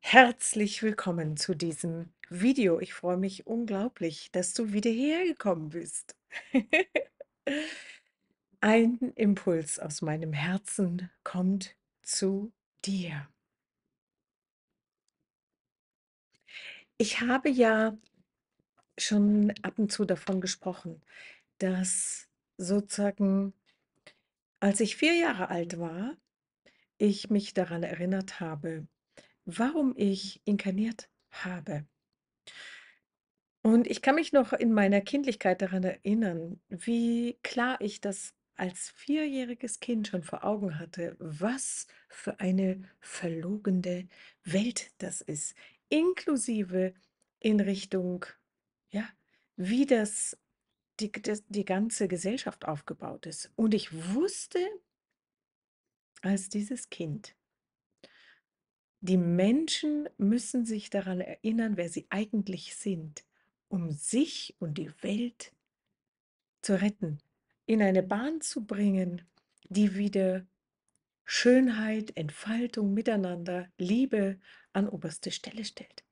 Herzlich willkommen zu diesem Video. Ich freue mich unglaublich, dass du wieder hierher gekommen bist. Ein Impuls aus meinem Herzen kommt zu dir. Ich habe ja schon ab und zu davon gesprochen, dass sozusagen, als ich 4 Jahre alt war, ich mich daran erinnert habe, warum ich inkarniert habe. Und ich kann mich noch in meiner Kindlichkeit daran erinnern, wie klar ich das als vierjähriges Kind schon vor Augen hatte, was für eine verlogene Welt das ist, inklusive in Richtung, ja, wie die ganze Gesellschaft aufgebaut ist. Und ich wusste als dieses Kind, die Menschen müssen sich daran erinnern, wer sie eigentlich sind, um sich und die Welt zu retten, in eine Bahn zu bringen, die wieder Schönheit, Entfaltung, Miteinander, Liebe an oberste Stelle stellt.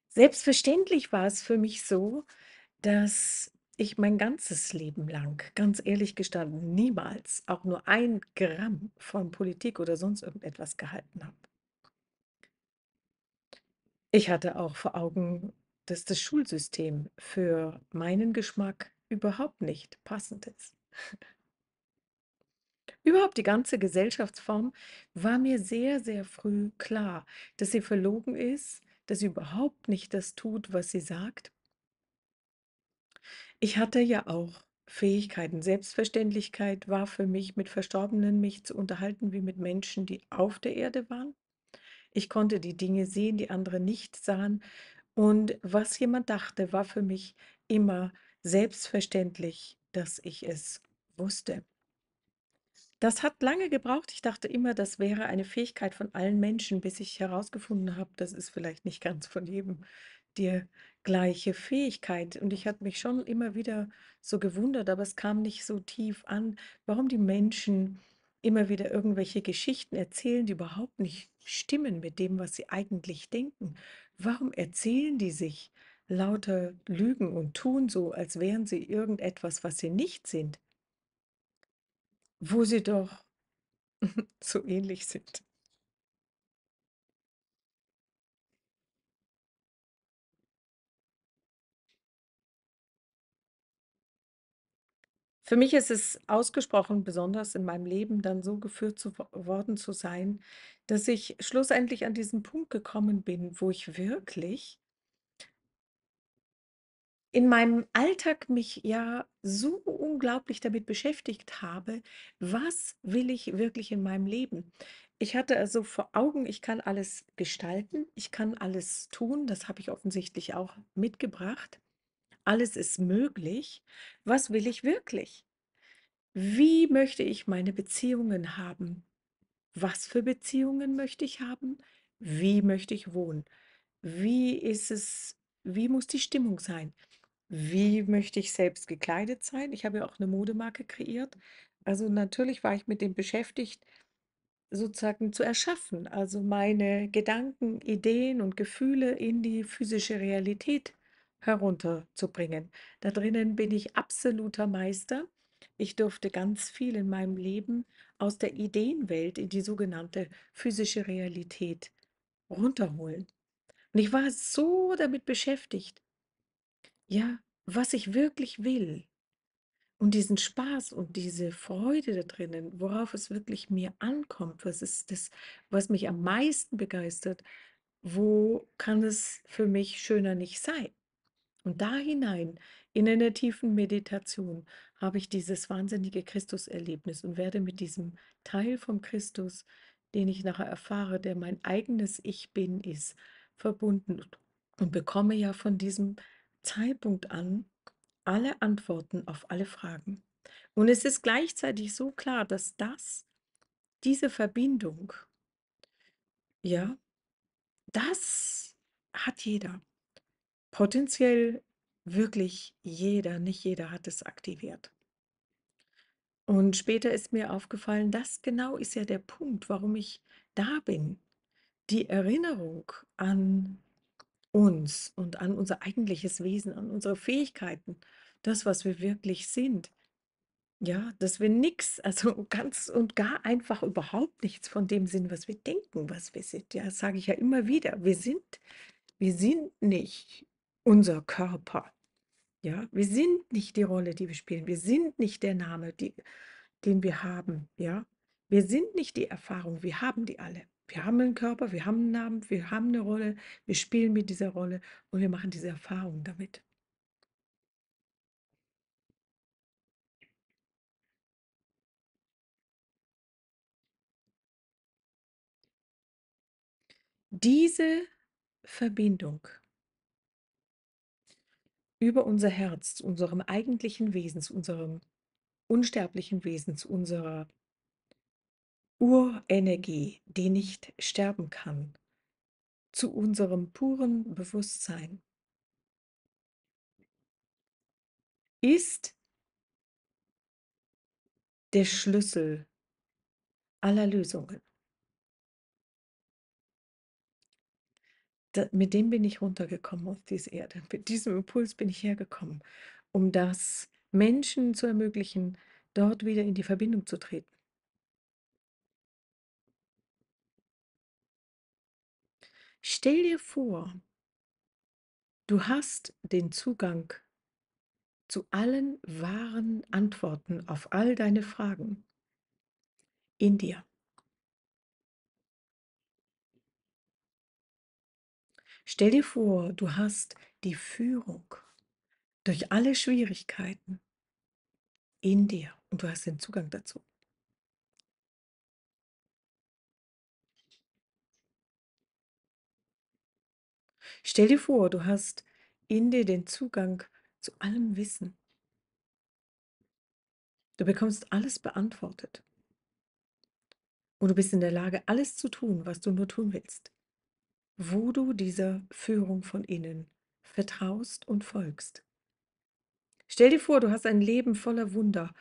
Selbstverständlich war es für mich so, dass ich mein ganzes Leben lang, ganz ehrlich gestanden, niemals auch nur 1 Gramm von Politik oder sonst irgendetwas gehalten habe. Ich hatte auch vor Augen, dass das Schulsystem für meinen Geschmack überhaupt nicht passend ist. Überhaupt die ganze Gesellschaftsform war mir sehr, sehr früh klar, dass sie verlogen ist, dass sie überhaupt nicht das tut, was sie sagt. Ich hatte ja auch Fähigkeiten. Selbstverständlichkeit war für mich, mit Verstorbenen mich zu unterhalten wie mit Menschen, die auf der Erde waren. Ich konnte die Dinge sehen, die andere nicht sahen. Und was jemand dachte, war für mich immer selbstverständlich, dass ich es wusste. Das hat lange gebraucht. Ich dachte immer, das wäre eine Fähigkeit von allen Menschen, bis ich herausgefunden habe, das ist vielleicht nicht ganz von jedem die gleiche Fähigkeit. Und ich hatte mich schon immer wieder so gewundert, aber es kam nicht so tief an, warum die Menschen immer wieder irgendwelche Geschichten erzählen, die überhaupt nicht stimmen mit dem, was sie eigentlich denken. Warum erzählen die sich lauter Lügen und tun so, als wären sie irgendetwas, was sie nicht sind, wo sie doch so ähnlich sind. Für mich ist es ausgesprochen besonders in meinem Leben dann so geführt worden zu sein, dass ich schlussendlich an diesen Punkt gekommen bin, wo ich wirklich in meinem Alltag mich ja so unglaublich damit beschäftigt habe, was will ich wirklich in meinem Leben? Ich hatte also vor Augen, ich kann alles gestalten, ich kann alles tun, das habe ich offensichtlich auch mitgebracht. Alles ist möglich. Was will ich wirklich? Wie möchte ich meine Beziehungen haben? Was für Beziehungen möchte ich haben? Wie möchte ich wohnen? Wie ist es, wie muss die Stimmung sein? Wie möchte ich selbst gekleidet sein? Ich habe ja auch eine Modemarke kreiert. Also natürlich war ich mit dem beschäftigt, sozusagen zu erschaffen, also meine Gedanken, Ideen und Gefühle in die physische Realität herunterzubringen. Da drinnen bin ich absoluter Meister. Ich durfte ganz viel in meinem Leben aus der Ideenwelt in die sogenannte physische Realität runterholen. Und ich war so damit beschäftigt, ja, was ich wirklich will. Und diesen Spaß und diese Freude da drinnen, worauf es wirklich mir ankommt, was ist das, was mich am meisten begeistert, wo kann es für mich schöner nicht sein? Und da hinein, in einer tiefen Meditation, habe ich dieses wahnsinnige Christuserlebnis und werde mit diesem Teil vom Christus, den ich nachher erfahre, der mein eigenes Ich bin, ist, verbunden und bekomme ja von diesem Zeitpunkt an alle Antworten auf alle Fragen. Und es ist gleichzeitig so klar, dass diese Verbindung, ja, das hat jeder. Potenziell wirklich jeder, nicht jeder hat es aktiviert. Und später ist mir aufgefallen, das genau ist ja der Punkt, warum ich da bin, die Erinnerung an uns und an unser eigentliches Wesen, an unsere Fähigkeiten, das, was wir wirklich sind. Ja, dass wir nix, also ganz und gar einfach überhaupt nichts von dem sind, was wir denken, was wir sind. Ja, das sage ich ja immer wieder. Wir sind nicht unser Körper. Ja, wir sind nicht die Rolle, die wir spielen. Wir sind nicht der Name, den wir haben. Ja, wir sind nicht die Erfahrung. Wir haben die alle. Wir haben einen Körper, wir haben einen Namen, wir haben eine Rolle, wir spielen mit dieser Rolle und wir machen diese Erfahrung damit. Diese Verbindung über unser Herz, zu unserem eigentlichen Wesen, zu unserem unsterblichen Wesen, zu unserer Urenergie, die nicht sterben kann, zu unserem puren Bewusstsein, ist der Schlüssel aller Lösungen. Mit dem bin ich runtergekommen auf diese Erde. Mit diesem Impuls bin ich hergekommen, um das Menschen zu ermöglichen, dort wieder in die Verbindung zu treten. Stell dir vor, du hast den Zugang zu allen wahren Antworten auf all deine Fragen in dir. Stell dir vor, du hast die Führung durch alle Schwierigkeiten in dir und du hast den Zugang dazu. Stell dir vor, du hast in dir den Zugang zu allem Wissen. Du bekommst alles beantwortet und du bist in der Lage, alles zu tun, was du nur tun willst, wo du dieser Führung von innen vertraust und folgst. Stell dir vor, du hast ein Leben voller Wunder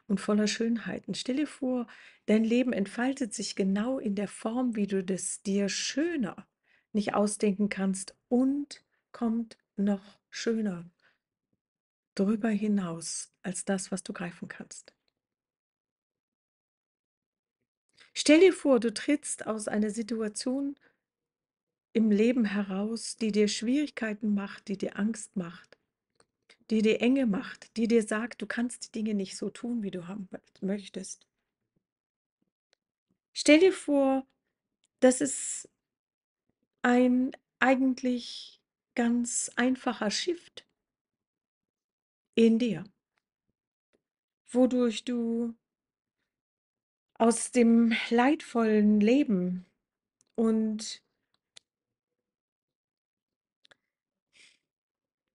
und voller Schönheiten. Stell dir vor, dein Leben entfaltet sich genau in der Form, wie du das dir schöner nicht ausdenken kannst und kommt noch schöner drüber hinaus als das, was du greifen kannst. Stell dir vor, du trittst aus einer Situation im Leben heraus, die dir Schwierigkeiten macht, die dir Angst macht, die dir Enge macht, die dir sagt, du kannst die Dinge nicht so tun, wie du haben möchtest. Stell dir vor, das ist ein eigentlich ganz einfacher Shift in dir, wodurch du aus dem leidvollen Leben und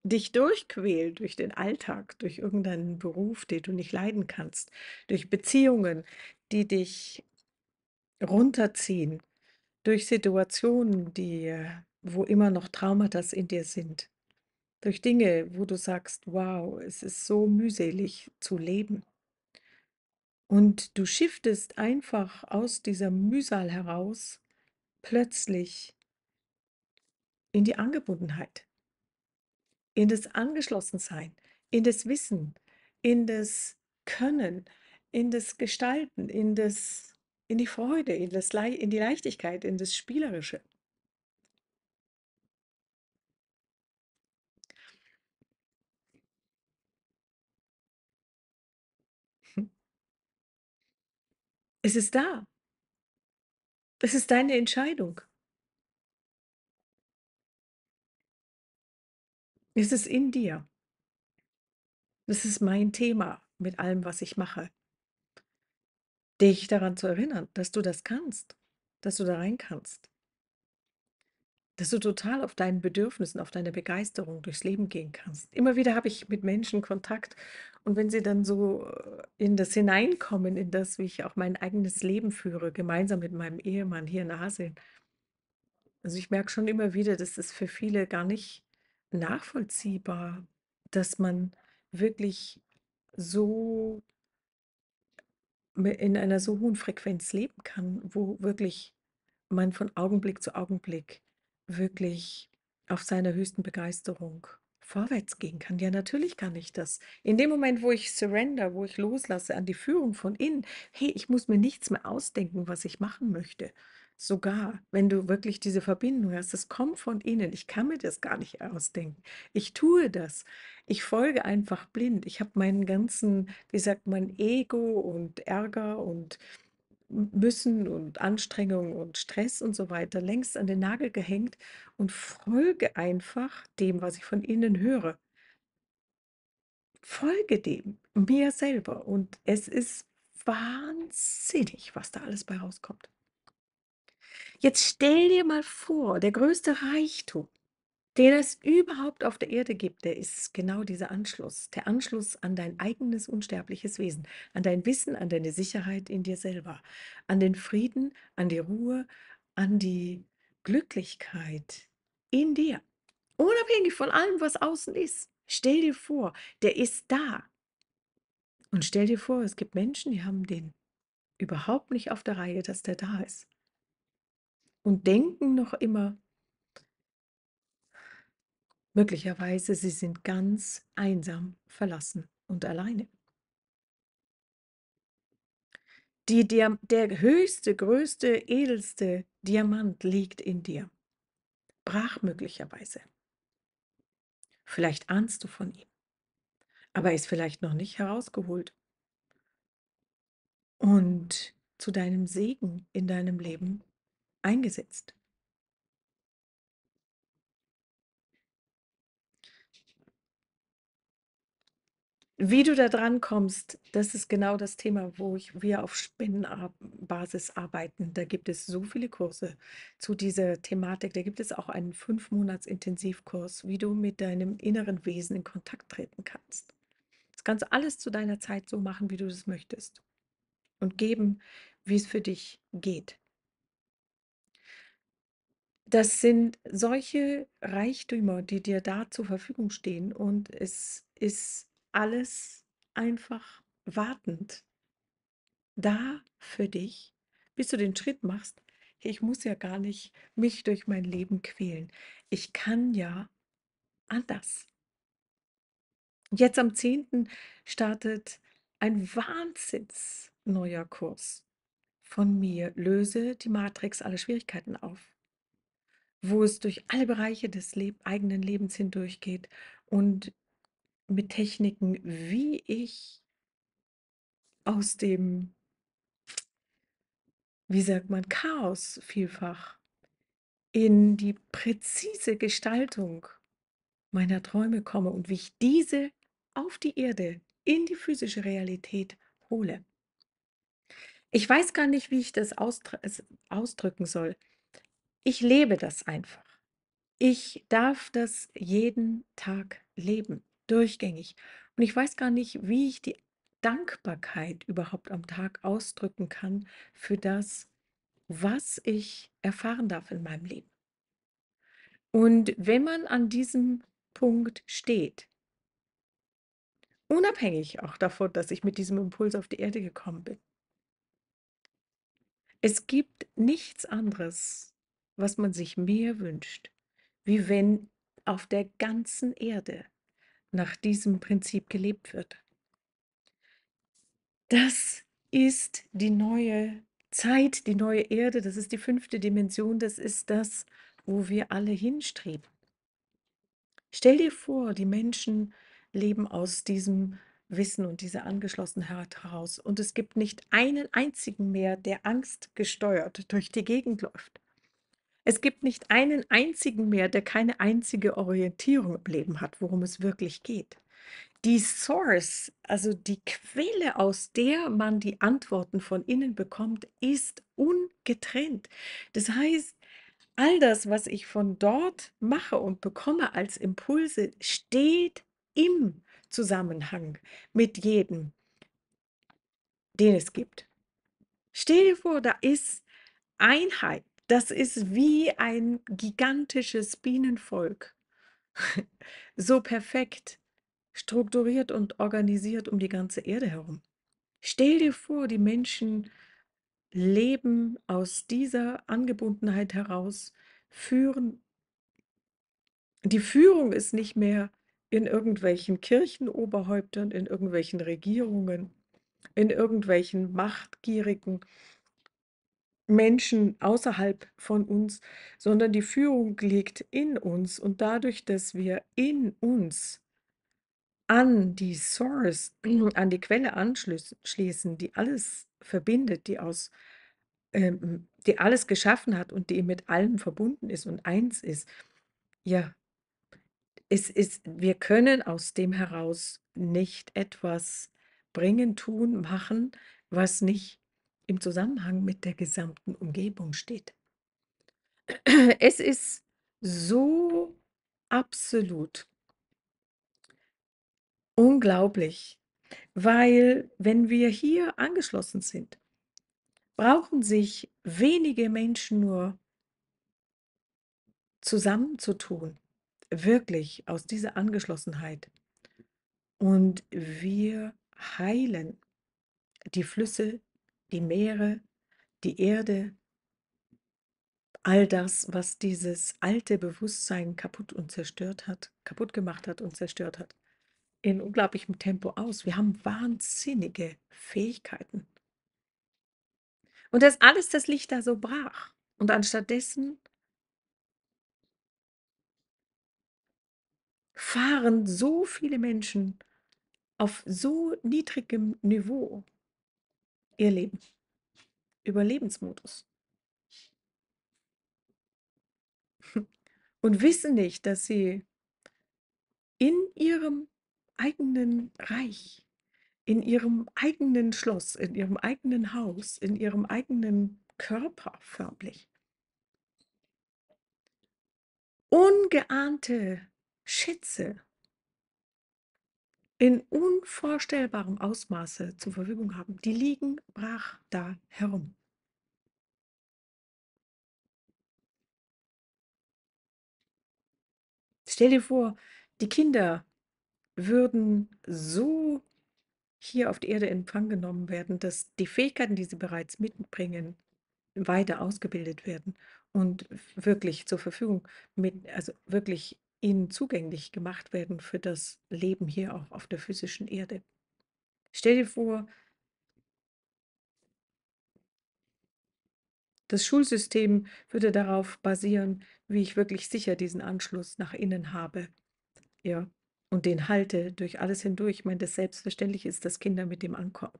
dich durchquält durch den Alltag, durch irgendeinen Beruf, den du nicht leiden kannst, durch Beziehungen, die dich runterziehen, durch Situationen, wo immer noch Traumata in dir sind, durch Dinge, wo du sagst, wow, es ist so mühselig zu leben. Und du shiftest einfach aus dieser Mühsal heraus plötzlich in die Angebundenheit, in das Angeschlossensein, in das Wissen, in das Können, in das Gestalten, in die Freude, in die Leichtigkeit, in das Spielerische. Es ist da. Es ist deine Entscheidung. Es ist in dir. Das ist mein Thema mit allem, was ich mache. Dich daran zu erinnern, dass du das kannst, dass du da rein kannst, dass du total auf deinen Bedürfnissen, auf deine Begeisterung durchs Leben gehen kannst. Immer wieder habe ich mit Menschen Kontakt und wenn sie dann so in das hineinkommen, in das, wie ich auch mein eigenes Leben führe, gemeinsam mit meinem Ehemann hier in Asien. Also ich merke schon immer wieder, das ist für viele gar nicht nachvollziehbar, dass man wirklich so in einer so hohen Frequenz leben kann, wo wirklich man von Augenblick zu Augenblick wirklich auf seiner höchsten Begeisterung vorwärts gehen kann. Ja, natürlich kann ich das. In dem Moment, wo ich surrender, wo ich loslasse an die Führung von innen, hey, ich muss mir nichts mehr ausdenken, was ich machen möchte. Sogar wenn du wirklich diese Verbindung hast, das kommt von innen. Ich kann mir das gar nicht ausdenken. Ich tue das. Ich folge einfach blind. Ich habe meinen ganzen, wie sagt man, Ego und Ärger und Müssen und Anstrengung und Stress und so weiter längst an den Nagel gehängt und folge einfach dem, was ich von innen höre. Folge dem, mir selber. Und es ist wahnsinnig, was da alles bei rauskommt. Jetzt stell dir mal vor, der größte Reichtum, den es überhaupt auf der Erde gibt, der ist genau dieser Anschluss. Der Anschluss an dein eigenes unsterbliches Wesen, an dein Wissen, an deine Sicherheit in dir selber, an den Frieden, an die Ruhe, an die Glücklichkeit in dir. Unabhängig von allem, was außen ist. Stell dir vor, der ist da. Und stell dir vor, es gibt Menschen, die haben den überhaupt nicht auf der Reihe, dass der da ist. Und denken noch immer, möglicherweise, sie sind ganz einsam, verlassen und alleine. Der höchste, größte, edelste Diamant liegt in dir. Brach möglicherweise. Vielleicht ahnst du von ihm, aber er ist vielleicht noch nicht herausgeholt. Und zu deinem Segen in deinem Leben eingesetzt. Wie du da dran kommst, das ist genau das Thema, wir auf Spendenbasis arbeiten. Da gibt es so viele Kurse zu dieser Thematik. Da gibt es auch einen 5 Monats-Intensivkurs, wie du mit deinem inneren Wesen in Kontakt treten kannst. Das kannst du alles zu deiner Zeit so machen, wie du es möchtest und geben, wie es für dich geht. Das sind solche Reichtümer, die dir da zur Verfügung stehen und es ist alles einfach wartend da für dich, bis du den Schritt machst. Hey, ich muss ja gar nicht mich durch mein Leben quälen. Ich kann ja anders. Jetzt am 10. startet ein wahnsinns neuer Kurs von mir. Löse die Matrix aller Schwierigkeiten auf, wo es durch alle Bereiche des eigenen Lebens hindurchgeht und mit Techniken, wie ich aus dem, wie sagt man, Chaos vielfach in die präzise Gestaltung meiner Träume komme und wie ich diese auf die Erde, in die physische Realität hole. Ich weiß gar nicht, wie ich das ausdrücken soll. Ich lebe das einfach. Ich darf das jeden Tag leben, durchgängig. Und ich weiß gar nicht, wie ich die Dankbarkeit überhaupt am Tag ausdrücken kann für das, was ich erfahren darf in meinem Leben. Und wenn man an diesem Punkt steht, unabhängig auch davon, dass ich mit diesem Impuls auf die Erde gekommen bin, es gibt nichts anderes, was man sich mehr wünscht, wie wenn auf der ganzen Erde nach diesem Prinzip gelebt wird. Das ist die neue Zeit, die neue Erde, das ist die 5. Dimension, das ist das, wo wir alle hinstreben. Stell dir vor, die Menschen leben aus diesem Wissen und dieser Angeschlossenheit heraus und es gibt nicht einen einzigen mehr, der angstgesteuert durch die Gegend läuft. Es gibt nicht einen einzigen mehr, der keine einzige Orientierung im Leben hat, worum es wirklich geht. Die Source, also die Quelle, aus der man die Antworten von innen bekommt, ist ungetrennt. Das heißt, all das, was ich von dort mache und bekomme als Impulse, steht im Zusammenhang mit jedem, den es gibt. Stell dir vor, da ist Einheit. Das ist wie ein gigantisches Bienenvolk, so perfekt strukturiert und organisiert um die ganze Erde herum. Stell dir vor, die Menschen leben aus dieser Angebundenheit heraus, führen die Führung ist nicht mehr in irgendwelchen Kirchenoberhäuptern, in irgendwelchen Regierungen, in irgendwelchen machtgierigen Menschen außerhalb von uns, sondern die Führung liegt in uns. Und dadurch, dass wir in uns an die Source, an die Quelle anschließen, die alles verbindet, die alles geschaffen hat und die mit allem verbunden ist und eins ist, ja, wir können aus dem heraus nicht etwas bringen, tun, machen, was nicht im Zusammenhang mit der gesamten Umgebung steht. Es ist so absolut unglaublich, weil wenn wir hier angeschlossen sind, brauchen sich wenige Menschen nur zusammenzutun, wirklich aus dieser Angeschlossenheit. Und wir heilen die Flüsse, die Meere, die Erde, all das, was dieses alte Bewusstsein kaputt und zerstört hat, kaputt gemacht hat und zerstört hat, in unglaublichem Tempo aus. Wir haben wahnsinnige Fähigkeiten. Und das alles, das liegt da so brach. Und anstattdessen fahren so viele Menschen auf so niedrigem Niveau ihr Leben, Überlebensmodus, und wissen nicht, dass sie in ihrem eigenen Reich, in ihrem eigenen Schloss, in ihrem eigenen Haus, in ihrem eigenen Körper förmlich ungeahnte Schätze in unvorstellbarem Ausmaße zur Verfügung haben. Die liegen brach da herum. Stell dir vor, die Kinder würden so hier auf die Erde in Empfang genommen werden, dass die Fähigkeiten, die sie bereits mitbringen, weiter ausgebildet werden und wirklich zur Verfügung also wirklich ihnen zugänglich gemacht werden für das Leben hier auch auf der physischen Erde. Stell dir vor, das Schulsystem würde darauf basieren, wie ich wirklich sicher diesen Anschluss nach innen habe, ja, und den halte durch alles hindurch. Ich meine, das selbstverständlich ist, dass Kinder mit dem ankommen.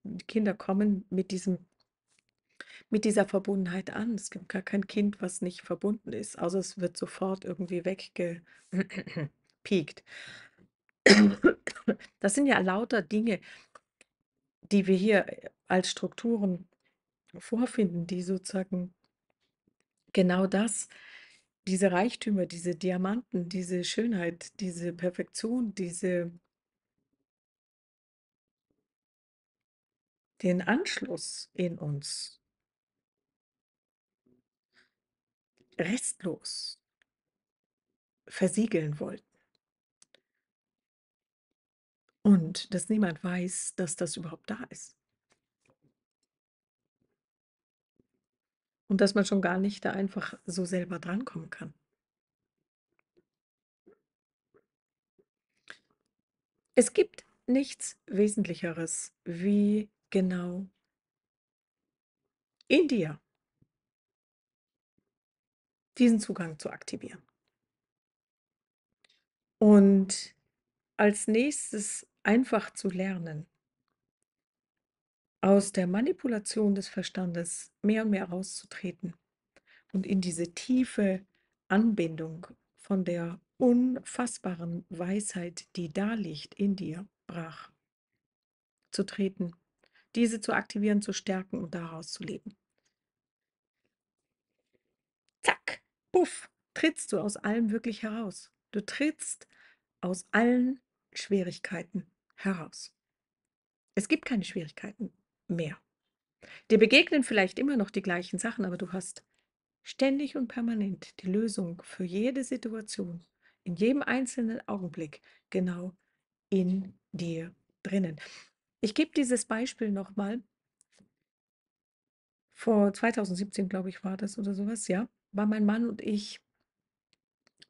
Die Kinder kommen mit dieser Verbundenheit an. Es gibt gar kein Kind, was nicht verbunden ist, außer es wird sofort irgendwie weggepiekt. Das sind ja lauter Dinge, die wir hier als Strukturen vorfinden, die sozusagen genau das, diese Reichtümer, diese Diamanten, diese Schönheit, diese Perfektion, den Anschluss in uns restlos versiegeln wollten. Und dass niemand weiß, dass das überhaupt da ist. Und dass man schon gar nicht da einfach so selber drankommen kann. Es gibt nichts Wesentlicheres, wie genau in dir diesen Zugang zu aktivieren. Und als nächstes einfach zu lernen, aus der Manipulation des Verstandes mehr und mehr rauszutreten und in diese tiefe Anbindung von der unfassbaren Weisheit, die da liegt in dir, brach zu treten, diese zu aktivieren, zu stärken und daraus zu leben. Zack, puff, trittst du aus allem wirklich heraus. Du trittst aus allen Schwierigkeiten heraus. Es gibt keine Schwierigkeiten mehr. Dir begegnen vielleicht immer noch die gleichen Sachen, aber du hast ständig und permanent die Lösung für jede Situation, in jedem einzelnen Augenblick, genau in dir drinnen. Ich gebe dieses Beispiel nochmal. Vor 2017, glaube ich, war das oder sowas, ja, waren mein Mann und ich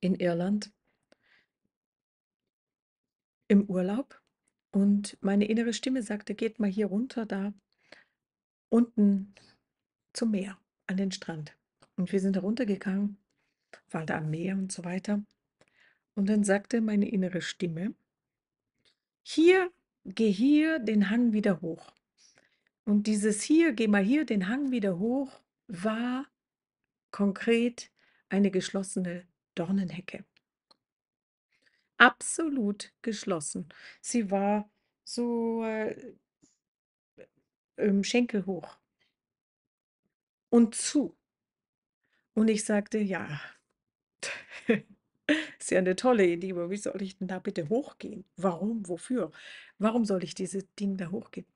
in Irland im Urlaub und meine innere Stimme sagte: „Geht mal hier runter, da unten zum Meer, an den Strand.“ Und wir sind da runtergegangen, waren da am Meer und so weiter. Und dann sagte meine innere Stimme: „Hier, geh hier den Hang wieder hoch.“ Und dieses „Hier, geh mal hier den Hang wieder hoch“ war konkret eine geschlossene Dornenhecke. Absolut geschlossen. Sie war so, schenkelhoch und zu. Und ich sagte: „Ja, ist ja eine tolle Idee, aber wie soll ich denn da bitte hochgehen? Warum? Wofür? Warum soll ich dieses Ding da hochgehen?“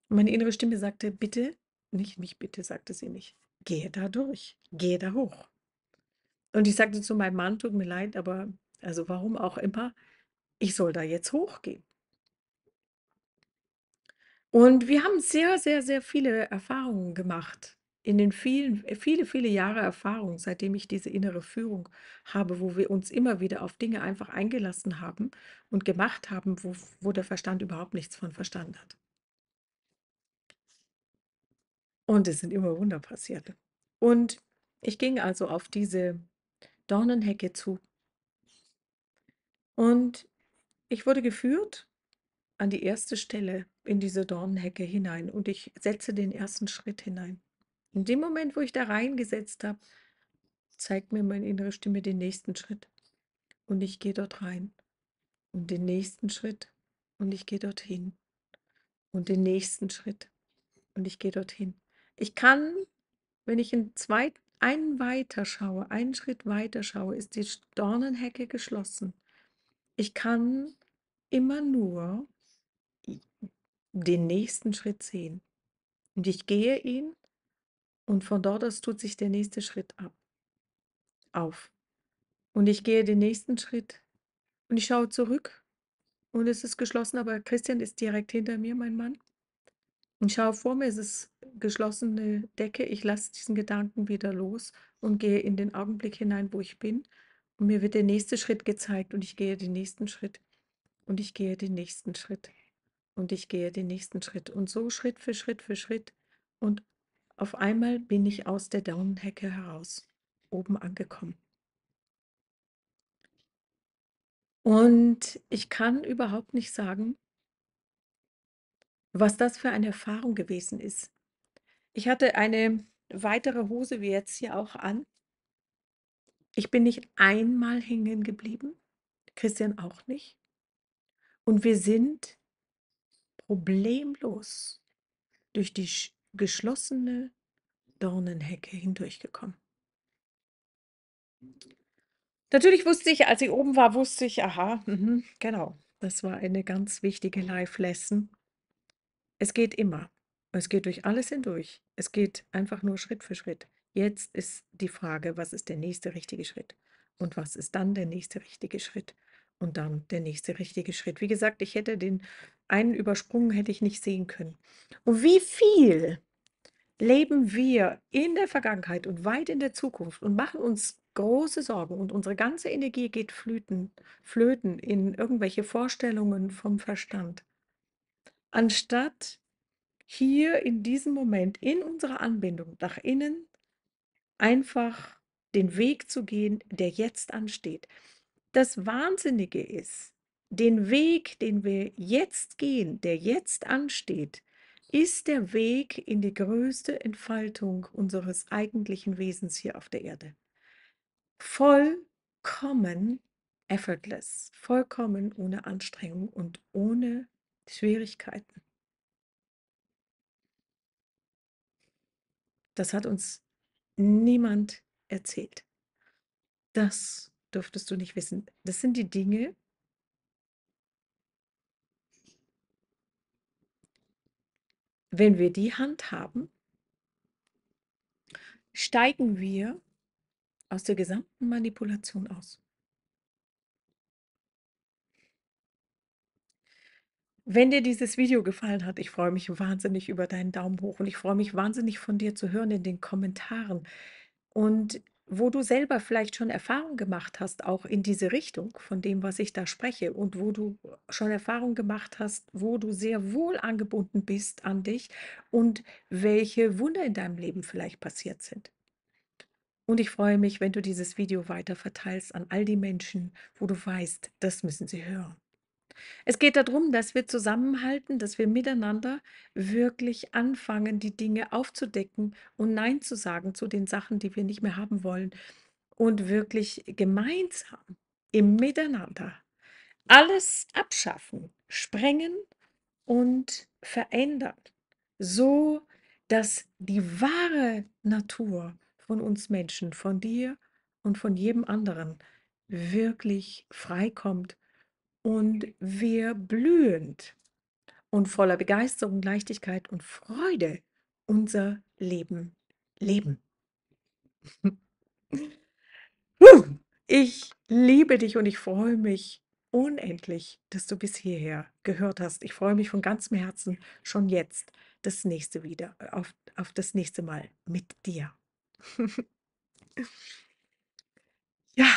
Und meine innere Stimme sagte: „Bitte, nicht bitte“, sagte sie nicht. „Gehe da durch, gehe da hoch.“ Und ich sagte zu meinem Mann: „Tut mir leid, aber also, warum auch immer, ich soll da jetzt hochgehen.“ Und wir haben sehr, sehr, sehr viele Erfahrungen gemacht. In den viele Jahre Erfahrung, seitdem ich diese innere Führung habe, wo wir uns immer wieder auf Dinge einfach eingelassen haben und gemacht haben, wo der Verstand überhaupt nichts von verstanden hat. Und es sind immer Wunder passiert. Und ich ging also auf diese Dornenhecke zu und ich wurde geführt an die erste Stelle in diese Dornenhecke hinein und ich setze den ersten Schritt hinein. In dem Moment, wo ich da reingesetzt habe, zeigt mir meine innere Stimme den nächsten Schritt und ich gehe dort rein und den nächsten Schritt und ich gehe dorthin und den nächsten Schritt und ich gehe dorthin. Ich kann, wenn ich einen weiter schaue, einen Schritt weiter schaue, ist die Dornenhecke geschlossen. Ich kann immer nur den nächsten Schritt sehen und ich gehe ihn und von dort aus tut sich der nächste Schritt auf. Und ich gehe den nächsten Schritt und ich schaue zurück und es ist geschlossen, aber Christian ist direkt hinter mir, mein Mann. Und schaue vor mir, es ist geschlossene Decke. Ich lasse diesen Gedanken wieder los und gehe in den Augenblick hinein, wo ich bin. Und mir wird der nächste Schritt gezeigt und ich gehe den nächsten Schritt und ich gehe den nächsten Schritt und ich gehe den nächsten Schritt. Und so Schritt für Schritt für Schritt. Und auf einmal bin ich aus der Dornenhecke heraus, oben angekommen. Und ich kann überhaupt nicht sagen, was das für eine Erfahrung gewesen ist. Ich hatte eine weitere Hose wie jetzt hier auch an. Ich bin nicht einmal hängen geblieben, Christian auch nicht. Und wir sind problemlos durch die geschlossene Dornenhecke hindurchgekommen. Natürlich wusste ich, als ich oben war, wusste ich, aha, genau, das war eine ganz wichtige Life-Lesson. Es geht immer. Es geht durch alles hindurch. Es geht einfach nur Schritt für Schritt. Jetzt ist die Frage, was ist der nächste richtige Schritt? Und was ist dann der nächste richtige Schritt? Und dann der nächste richtige Schritt. Wie gesagt, ich hätte den einen übersprungen, hätte ich nicht sehen können. Und wie viel leben wir in der Vergangenheit und weit in der Zukunft und machen uns große Sorgen und unsere ganze Energie geht flöten in irgendwelche Vorstellungen vom Verstand, anstatt hier in diesem Moment in unserer Anbindung nach innen einfach den Weg zu gehen, der jetzt ansteht. Das Wahnsinnige ist, den Weg, den wir jetzt gehen, der jetzt ansteht, ist der Weg in die größte Entfaltung unseres eigentlichen Wesens hier auf der Erde. Vollkommen effortless, vollkommen ohne Anstrengung und ohne Schwierigkeiten. Das hat uns niemand erzählt. Das dürftest du nicht wissen. Das sind die Dinge, wenn wir die handhaben, steigen wir aus der gesamten Manipulation aus. Wenn dir dieses Video gefallen hat, ich freue mich wahnsinnig über deinen Daumen hoch und ich freue mich wahnsinnig von dir zu hören in den Kommentaren. Und wo du selber vielleicht schon Erfahrung gemacht hast, auch in diese Richtung von dem, was ich da spreche, und wo du schon Erfahrung gemacht hast, wo du sehr wohl angebunden bist an dich und welche Wunder in deinem Leben vielleicht passiert sind. Und ich freue mich, wenn du dieses Video weiter verteilst an all die Menschen, wo du weißt, das müssen sie hören. Es geht darum, dass wir zusammenhalten, dass wir miteinander wirklich anfangen, die Dinge aufzudecken und nein zu sagen zu den Sachen, die wir nicht mehr haben wollen und wirklich gemeinsam im Miteinander alles abschaffen, sprengen und verändern, so dass die wahre Natur von uns Menschen, von dir und von jedem anderen wirklich freikommt und wir blühend und voller Begeisterung, Leichtigkeit und Freude unser Leben leben. Ich liebe dich und ich freue mich unendlich, dass du bis hierher gehört hast. Ich freue mich von ganzem Herzen schon jetzt das nächste wieder auf das nächste Mal mit dir. Ja.